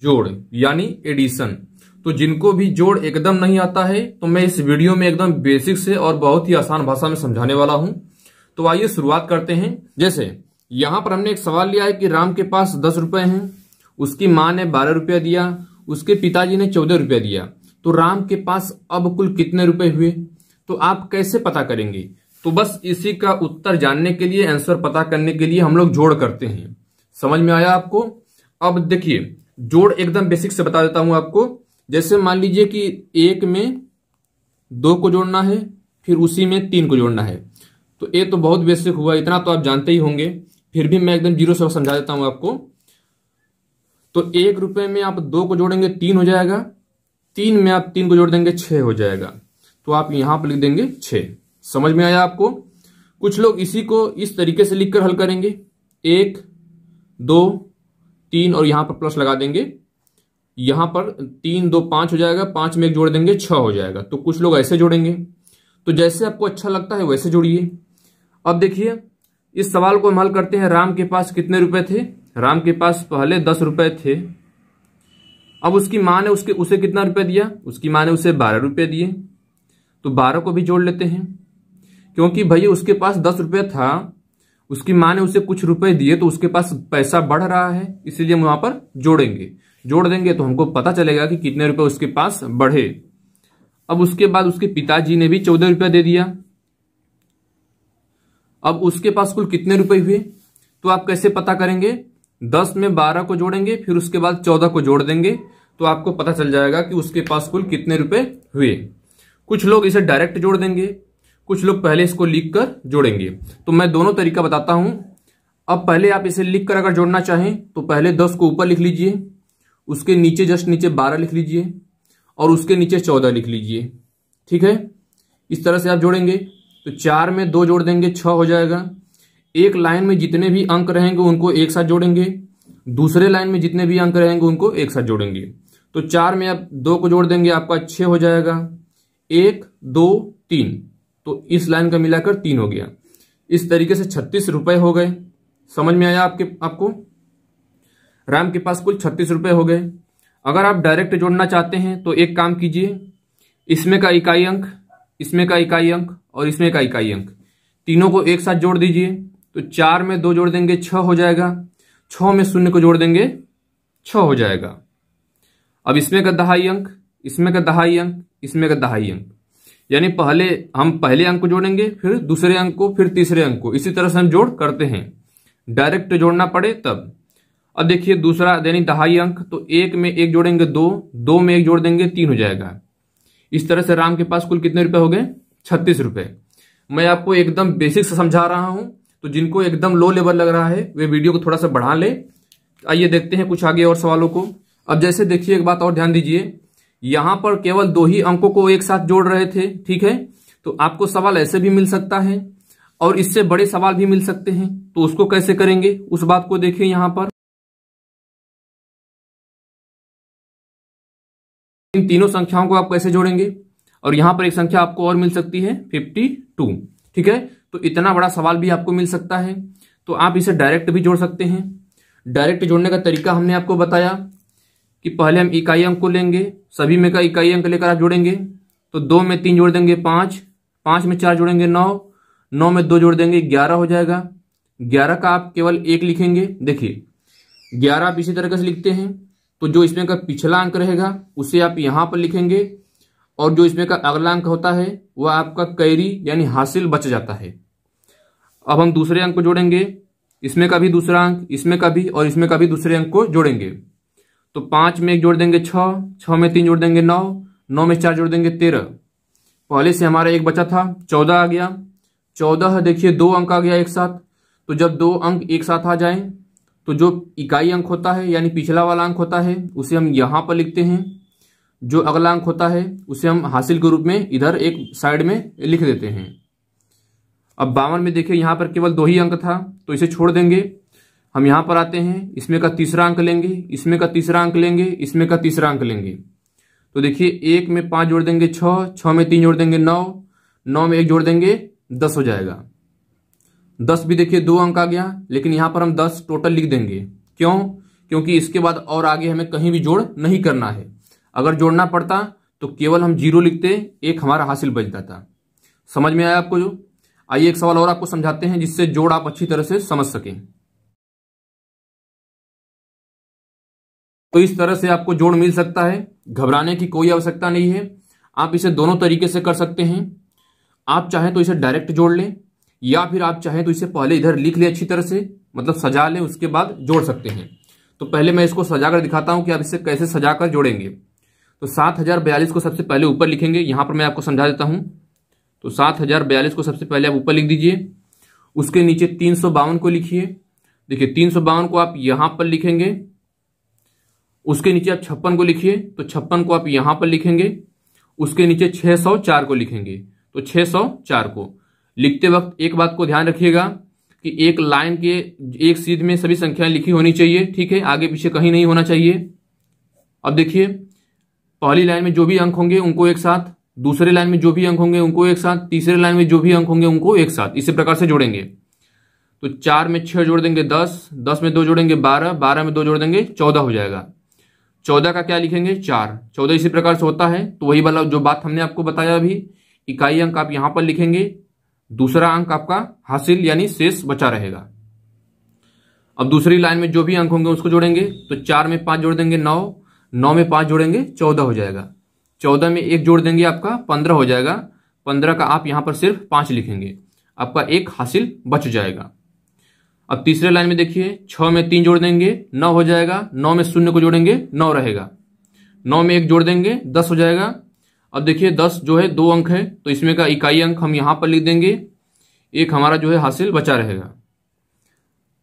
जोड़ यानी एडिशन। तो जिनको भी जोड़ एकदम नहीं आता है तो मैं इस वीडियो में एकदम बेसिक से और बहुत ही आसान भाषा में समझाने वाला हूं। तो आइए शुरुआत करते हैं। जैसे यहां पर हमने एक सवाल लिया है कि राम के पास 10 रुपए हैं, उसकी मां ने 12 रुपया दिया, उसके पिताजी ने 14 रुपया दिया, तो राम के पास अब कुल कितने रुपए हुए। तो आप कैसे पता करेंगे? तो बस इसी का उत्तर जानने के लिए, आंसर पता करने के लिए हम लोग जोड़ करते हैं। समझ में आया आपको? अब देखिए, जोड़ एकदम बेसिक से बता देता हूं आपको। जैसे मान लीजिए कि 1 में 2 को जोड़ना है, फिर उसी में 3 को जोड़ना है। तो ये तो बहुत बेसिक हुआ, इतना तो आप जानते ही होंगे, फिर भी मैं एकदम जीरो से समझा देता हूं आपको। तो 1 रुपए में आप 2 को जोड़ेंगे 3 हो जाएगा, 3 में आप 3 को जोड़ देंगे 6 हो जाएगा। तो आप यहां पर लिख देंगे 6। समझ में आया आपको? कुछ लोग इसी को इस तरीके से लिखकर हल करेंगे, 1 2 3 और यहां पर प्लस लगा देंगे। यहां पर 3 2 5 हो जाएगा, 5 में 1 जोड़ देंगे 6 हो जाएगा। तो कुछ लोग ऐसे जोड़ेंगे। तो जैसे आपको अच्छा लगता है वैसे जोड़िए। अब देखिए, इस सवाल को हम हल करते हैं। राम के पास कितने रुपए थे? राम के पास पहले 10 रुपए थे। अब उसकी मां ने उसे कितना रुपए दिया? उसकी मां ने उसे 12 रुपए दिए। तो 12 को भी जोड़ लेते हैं, क्योंकि भैया उसके पास 10 रुपए था, उसकी मां ने उसे कुछ रुपए दिए, तो उसके पास पैसा बढ़ रहा है, इसीलिए हम वहां पर जोड़ेंगे। जोड़ देंगे तो हमको पता चलेगा कि कितने रुपए उसके पास बढ़े। अब उसके बाद उसके पिताजी ने भी 14 रुपया दे दिया। अब उसके पास कुल कितने रुपए हुए? तो आप कैसे पता करेंगे? 10 में 12 को जोड़ेंगे, फिर उसके बाद 14 को जोड़ देंगे, तो आपको पता चल जाएगा कि उसके पास कुल कितने रुपए हुए। कुछ लोग इसे डायरेक्ट जोड़ देंगे, कुछ लोग पहले इसको लिखकर जोड़ेंगे। तो मैं दोनों तरीका बताता हूं। अब पहले आप इसे लिखकर अगर जोड़ना चाहें तो पहले 10 को ऊपर लिख लीजिए, उसके नीचे जस्ट नीचे 12 लिख लीजिए और उसके नीचे 14 लिख लीजिए। ठीक है, इस तरह से आप जोड़ेंगे। तो 4 में 2 जोड़ देंगे 6 हो जाएगा। एक लाइन में जितने भी अंक रहेंगे उनको एक साथ जोड़ेंगे, दूसरे लाइन में जितने भी अंक रहेंगे उनको एक साथ जोड़ेंगे। तो 4 में आप 2 को जोड़ देंगे, आपका 6 हो जाएगा। 1 2 3, तो इस लाइन का मिलाकर 3 हो गया। इस तरीके से 36 रुपए हो गए। समझ में आया आपको? राम के पास कुल 36 रुपए हो गए। अगर आप डायरेक्ट जोड़ना चाहते हैं तो एक काम कीजिए, इसमें का इकाई अंक, इसमें का इकाई अंक और इसमें का इकाई अंक, तीनों को एक साथ जोड़ दीजिए। तो 4 में 2 जोड़ देंगे 6 हो जाएगा, 6 में 0 को जोड़ देंगे 6 हो जाएगा। अब इसमें का दहाई अंक, इसमें का दहाई अंक, इसमें का दहाई अंक, यानी हम पहले अंक को जोड़ेंगे, फिर दूसरे अंक को, फिर तीसरे अंक को। इसी तरह से हम जोड़ करते हैं, डायरेक्ट जोड़ना पड़े तब। अब देखिए दूसरा यानी दहाई अंक, तो 1 में 1 जोड़ेंगे 2, 2 में 1 जोड़ देंगे 3 हो जाएगा। इस तरह से राम के पास कुल कितने रुपए हो गए? 36 रुपए। मैं आपको एकदम बेसिक से समझा रहा हूं, तो जिनको एकदम लो लेवल लग रहा है वे वीडियो को थोड़ा सा बढ़ा ले। आइए देखते हैं कुछ आगे और सवालों को। अब जैसे देखिए, एक बात और ध्यान दीजिए, यहां पर केवल 2 ही अंकों को एक साथ जोड़ रहे थे। ठीक है, तो आपको सवाल ऐसे भी मिल सकता है और इससे बड़े सवाल भी मिल सकते हैं। तो उसको कैसे करेंगे उस बात को देखिए। यहां पर इन तीनों संख्याओं को आप कैसे जोड़ेंगे, और यहां पर एक संख्या आपको और मिल सकती है 52। ठीक है, तो इतना बड़ा सवाल भी आपको मिल सकता है। तो आप इसे डायरेक्ट भी जोड़ सकते हैं। डायरेक्ट जोड़ने का तरीका हमने आपको बताया कि पहले हम इकाई अंक को लेंगे, सभी में का इकाई अंक लेकर आप जोड़ेंगे। तो 2 में 3 जोड़ देंगे 5, 5 में 4 जोड़ेंगे 9, 9 में 2 जोड़ देंगे 11 हो जाएगा। 11 का आप केवल 1 लिखेंगे। देखिए 11 आप इसी तरीके से लिखते हैं, तो जो इसमें का पिछला अंक रहेगा उसे आप यहां पर लिखेंगे, और जो इसमें का अगला अंक होता है वह आपका कैरी यानी हासिल बच जाता है। अब हम दूसरे अंक को जोड़ेंगे, इसमें का भी दूसरा अंक, इसमें का भी और इसमें का भी दूसरे अंक को जोड़ेंगे। तो 5 में 1 जोड़ देंगे 6, 6 में 3 जोड़ देंगे 9, 9 में 4 जोड़ देंगे 13। पहले से हमारा एक बचा था, 14 आ गया। 14 देखिए 2 अंक आ गया एक साथ। तो जब 2 अंक एक साथ आ जाएं तो जो इकाई अंक होता है यानी पिछला वाला अंक होता है उसे हम यहां पर लिखते हैं, जो अगला अंक होता है उसे हम हासिल के रूप में इधर एक साइड में लिख देते हैं। अब 52 में देखिए यहां पर केवल 2 ही अंक था, तो इसे छोड़ देंगे। हम यहां पर आते हैं, इसमें का तीसरा अंक लेंगे, इसमें का तीसरा अंक लेंगे, इसमें का तीसरा अंक लेंगे। तो देखिए 1 में 5 जोड़ देंगे 6, 6 में 3 जोड़ देंगे 9, 9 में 1 जोड़ देंगे 10 हो जाएगा। 10 भी देखिए 2 अंक आ गया, लेकिन यहां पर हम 10 टोटल लिख देंगे। क्यों? क्योंकि इसके बाद और आगे हमें कहीं भी जोड़ नहीं करना है। अगर जोड़ना पड़ता तो केवल हम 0 लिखते, एक हमारा हासिल बच जाता। समझ में आया आपको? जो आइए एक सवाल और आपको समझाते हैं जिससे जोड़ आप अच्छी तरह से समझ सकें। तो इस तरह से आपको जोड़ मिल सकता है, घबराने की कोई आवश्यकता नहीं है। आप इसे दोनों तरीके से कर सकते हैं। आप चाहें तो इसे डायरेक्ट जोड़ लें, या फिर आप चाहें तो इसे पहले इधर लिख लें अच्छी तरह से, मतलब सजा लें, उसके बाद जोड़ सकते हैं। तो पहले मैं इसको सजाकर दिखाता हूं कि आप इसे कैसे सजाकर जोड़ेंगे। तो 7042 को सबसे पहले ऊपर लिखेंगे, यहां पर मैं आपको समझा देता हूं। तो 7042 को सबसे पहले आप ऊपर लिख दीजिए, उसके नीचे 352 को लिखिए। देखिए 352 को आप यहां पर लिखेंगे, उसके नीचे आप 56 को लिखिए, तो 56 को आप यहां पर लिखेंगे, उसके नीचे 604 को लिखेंगे। तो 604 को लिखते वक्त एक बात को ध्यान रखिएगा कि एक लाइन के एक सीध में सभी संख्याएं लिखी होनी चाहिए, ठीक है, आगे पीछे कहीं नहीं होना चाहिए। अब देखिए पहली लाइन में जो भी अंक होंगे उनको एक साथ, दूसरे लाइन में जो भी अंक होंगे उनको एक साथ, तीसरे लाइन में जो भी अंक होंगे उनको एक साथ, इसी प्रकार से जोड़ेंगे। तो 4 में 6 जोड़ देंगे 10, 10 में 2 जोड़ेंगे 12, 12 में 2 जोड़ देंगे 14 हो जाएगा। 14 का क्या लिखेंगे 4, 14 इसी प्रकार से होता है। तो वही वाला जो बात हमने आपको बताया अभी, इकाई अंक आप यहां पर लिखेंगे, दूसरा अंक आपका हासिल यानी शेष बचा रहेगा। अब दूसरी लाइन में जो भी अंक होंगे उसको जोड़ेंगे। तो 4 में 5 जोड़ देंगे 9, 9 में 5 जोड़ेंगे 14 हो जाएगा। 14 में 1 जोड़ देंगे आपका 15 हो जाएगा। 15 का आप यहां पर सिर्फ 5 लिखेंगे, आपका 1 हासिल बच जाएगा। अब तीसरे लाइन में देखिए 6 में 3 जोड़ देंगे 9 हो जाएगा, 9 में 0 को जोड़ेंगे 9 रहेगा, 9 में 1 जोड़ देंगे 10 हो जाएगा। अब देखिए 10 जो है 2 अंक है, तो इसमें का इकाई अंक हम यहां पर लिख देंगे, एक हमारा जो है हासिल बचा रहेगा।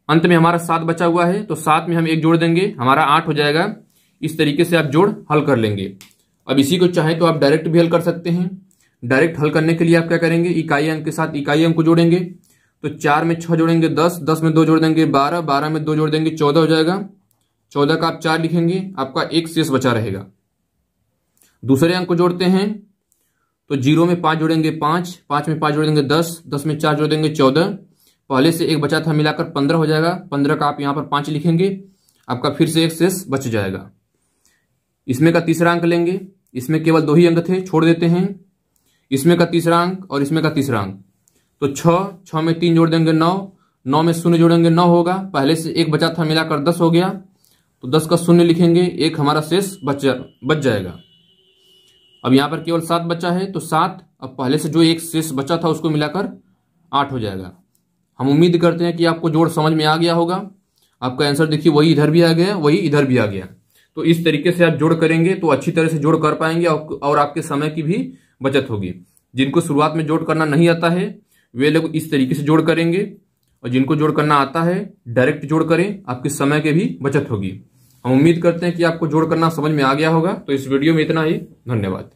अंत में हमारा 7 बचा हुआ है, तो 7 में हम 1 जोड़ देंगे, हमारा 8 हो जाएगा। इस तरीके से आप जोड़ हल कर लेंगे। अब इसी को चाहे तो आप डायरेक्ट भी हल कर सकते हैं। डायरेक्ट हल करने के लिए आप क्या करेंगे, इकाई अंक के साथ इकाई अंक को जोड़ेंगे। तो 4 में 6 जोड़ेंगे 10, 10 में 2 जोड़ देंगे 12, 12 में 2 जोड़ देंगे 14 हो जाएगा। 14 का आप 4 लिखेंगे, आपका 1 शेष बचा रहेगा। दूसरे अंक को जोड़ते हैं, तो 0 में 5 जोड़ेंगे 5, 5 में 5 जोड़ देंगे 10, 10 में 4 जोड़ देंगे 14, पहले से 1 बचा था मिलाकर 15 हो जाएगा। 15 का आप यहां पर 5 लिखेंगे, आपका फिर से 1 शेष बच जाएगा। इसमें का तीसरा अंक लेंगे, इसमें केवल 2 ही अंक थे, छोड़ देते हैं। इसमें का तीसरा अंक और इसमें का तीसरा अंक, तो 6 में 3 जोड़ देंगे 9, 9 में 0 जोड़ेंगे 9 होगा, पहले से 1 बचा था मिलाकर 10 हो गया। तो 10 का 0 लिखेंगे, 1 हमारा शेष बच जाएगा। अब यहां पर केवल 7 बचा है, तो 7 अब पहले से जो 1 शेष बचा था उसको मिलाकर 8 हो जाएगा। हम उम्मीद करते हैं कि आपको जोड़ समझ में आ गया होगा। आपका आंसर देखिए वही इधर भी आ गया, वही इधर भी आ गया। तो इस तरीके से आप जोड़ करेंगे तो अच्छी तरह से जोड़ कर पाएंगे और आपके समय की भी बचत होगी। जिनको शुरुआत में जोड़ करना नहीं आता है वे लोग इस तरीके से जोड़ करेंगे, और जिनको जोड़ करना आता है डायरेक्ट जोड़ करें, आपके समय की भी बचत होगी। हम उम्मीद करते हैं कि आपको जोड़ करना समझ में आ गया होगा। तो इस वीडियो में इतना ही, धन्यवाद।